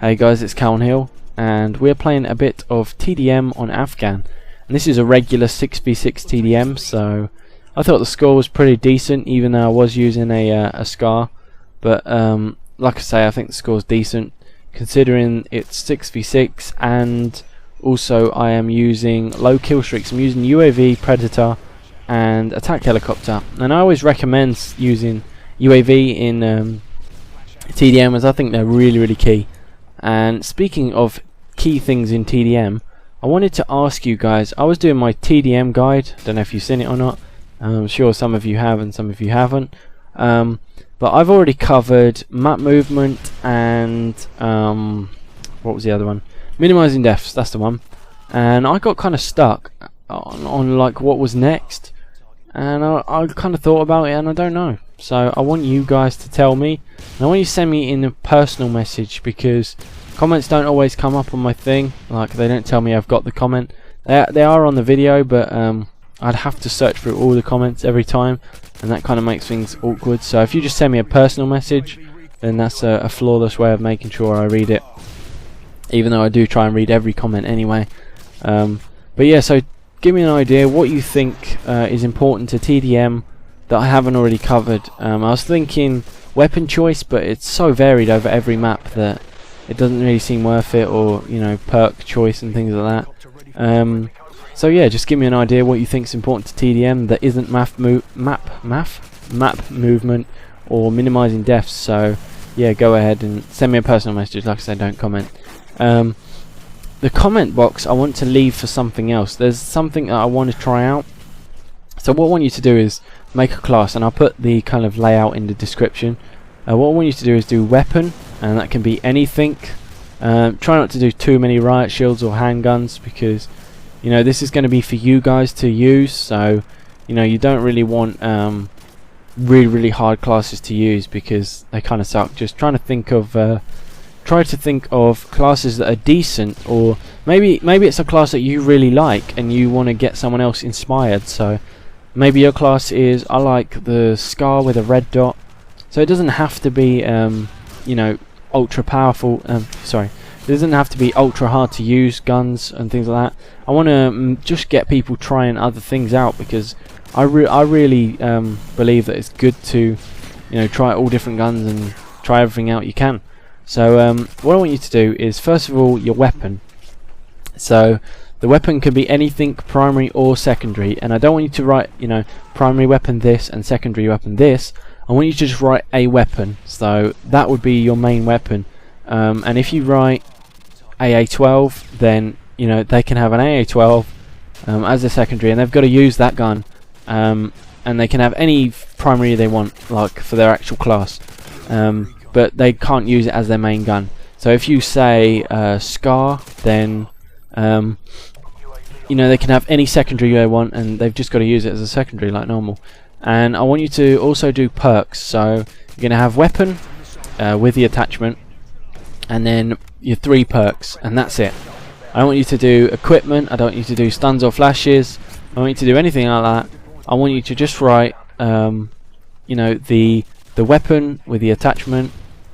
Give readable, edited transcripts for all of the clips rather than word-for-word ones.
Hey guys, it's Calvin Hill, and we're playing a bit of TDM on Afghan. And this is a regular 6v6 TDM, so I thought the score was pretty decent, even though I was using a SCAR. But like I say, I think the score is decent, considering it's 6v6, and also I am using low kill streaks. I'm using UAV, Predator, and attack helicopter. And I always recommend using UAV in TDM, as I think they're really key. And speaking of key things in TDM, I wanted to ask you guys, I was doing my TDM guide, don't know if you've seen it or not, I'm sure some of you have and some of you haven't, but I've already covered map movement and what was the other one? Minimizing deaths, that's the one. And I got kind of stuck on like what was next, and I kind of thought about it and I don't know. So I want you guys to tell me, and I want you to send me in a personal message, because comments don't always come up on my thing. Like, they don't tell me I've got the comment. They are on the video, but I'd have to search through all the comments every time, and that kind of makes things awkward. So if you just send me a personal message, then that's a flawless way of making sure I read it, even though I do try and read every comment anyway. But yeah, so give me an idea what you think is important to TDM that I haven't already covered. I was thinking weapon choice, but it's so varied over every map that it doesn't really seem worth it, or you know, perk choice and things like that. So yeah, just give me an idea what you think is important to TDM that isn't map movement or minimizing deaths. So yeah, go ahead and send me a personal message. Like I said, don't comment. The comment box I want to leave for something else. There's something that I want to try out. So what I want you to do is make a class, and I'll put the kind of layout in the description. What I want you to do is do weapon, and that can be anything. Try not to do too many riot shields or handguns, because you know this is going to be for you guys to use. So you know, you don't really want really hard classes to use, because they kind of suck. Just try to think of classes that are decent, or maybe it's a class that you really like and you want to get someone else inspired. So maybe your class is, I like the SCAR with a red dot. So it doesn't have to be you know, ultra powerful, sorry, it doesn't have to be ultra hard to use guns and things like that. I want to just get people trying other things out, because I really believe that it's good to, you know, try all different guns and try everything out you can. So what I want you to do is, first of all, your weapon. So the weapon can be anything, primary or secondary, and I don't want you to write, you know, primary weapon this and secondary weapon this. I want you to just write a weapon, so that would be your main weapon. And if you write AA-12, then you know they can have an AA-12 as a secondary, and they've got to use that gun, and they can have any primary they want, like for their actual class, but they can't use it as their main gun. So if you say SCAR, then you know, they can have any secondary they want, and they've just got to use it as a secondary like normal. And I want you to also do perks. So you're going to have weapon with the attachment, and then your 3 perks, and that's it. I don't want you to do equipment, I don't want you to do stuns or flashes, I don't want you to do anything like that. I want you to just write you know, the weapon with the attachment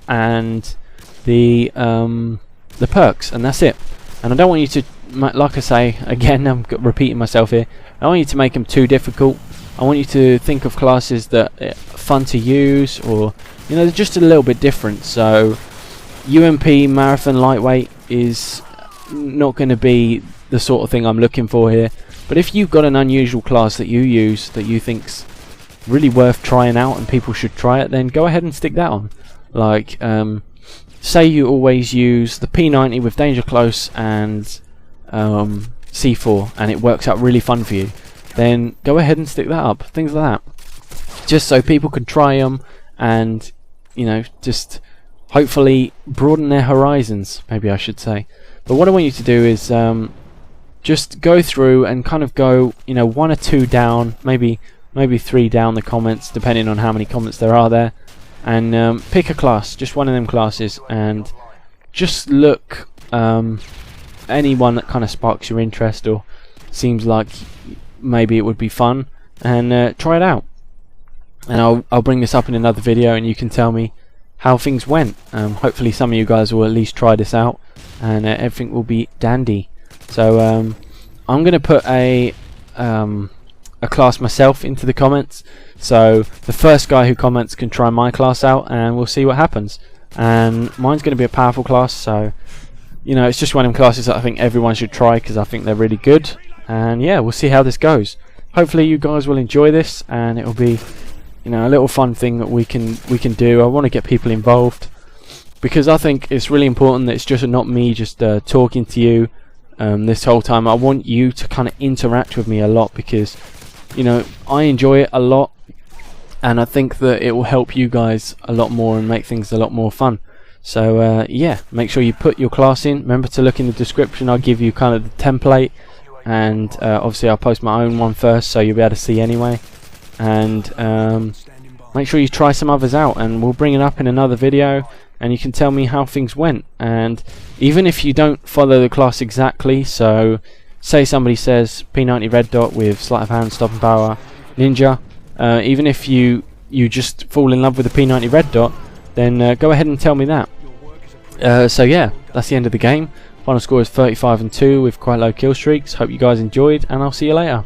and the perks, and that's it. And I don't want you to, like I say, again, I'm repeating myself here, I don't want you to make them too difficult. I want you to think of classes that are fun to use, or you know, they're just a little bit different. So UMP Marathon Lightweight is not going to be the sort of thing I'm looking for here. But if you've got an unusual class that you use that you think's really worth trying out and people should try it, then go ahead and stick that on. Like say you always use the P90 with Danger Close and C4, and it works out really fun for you, then go ahead and stick that up. Things like that, just so people can try them, and you know, just hopefully broaden their horizons, maybe I should say. But what I want you to do is just go through and kind of go, you know, 1 or 2 down, maybe 3 down the comments, depending on how many comments there are there, and pick a class, just one of them classes, and just look anyone that kind of sparks your interest or seems like maybe it would be fun, and try it out. And I'll bring this up in another video, and you can tell me how things went. Hopefully some of you guys will at least try this out, and everything will be dandy. So I'm going to put a class myself into the comments, so the first guy who comments can try my class out, and we'll see what happens. And mine's going to be a powerful class, so you know, it's just one of them classes that I think everyone should try because I think they're really good. And yeah, we'll see how this goes. Hopefully you guys will enjoy this, and it'll be, you know, a little fun thing that we can do. I want to get people involved because I think it's really important that it's just not me just talking to you this whole time. I want you to kind of interact with me a lot because, you know, I enjoy it a lot, and I think that it will help you guys a lot more and make things a lot more fun. So yeah, make sure you put your class in. Remember to look in the description. I'll give you kind of the template, and obviously I'll post my own one first so you'll be able to see anyway. And make sure you try some others out, and we'll bring it up in another video, and you can tell me how things went. And even if you don't follow the class exactly, so say somebody says P90 red dot with sleight of hand, stopping power, ninja, even if you just fall in love with the P90 red dot, then go ahead and tell me that. So yeah, that's the end of the game. Final score is 35-2 with quite low kill streaks. Hope you guys enjoyed, and I'll see you later.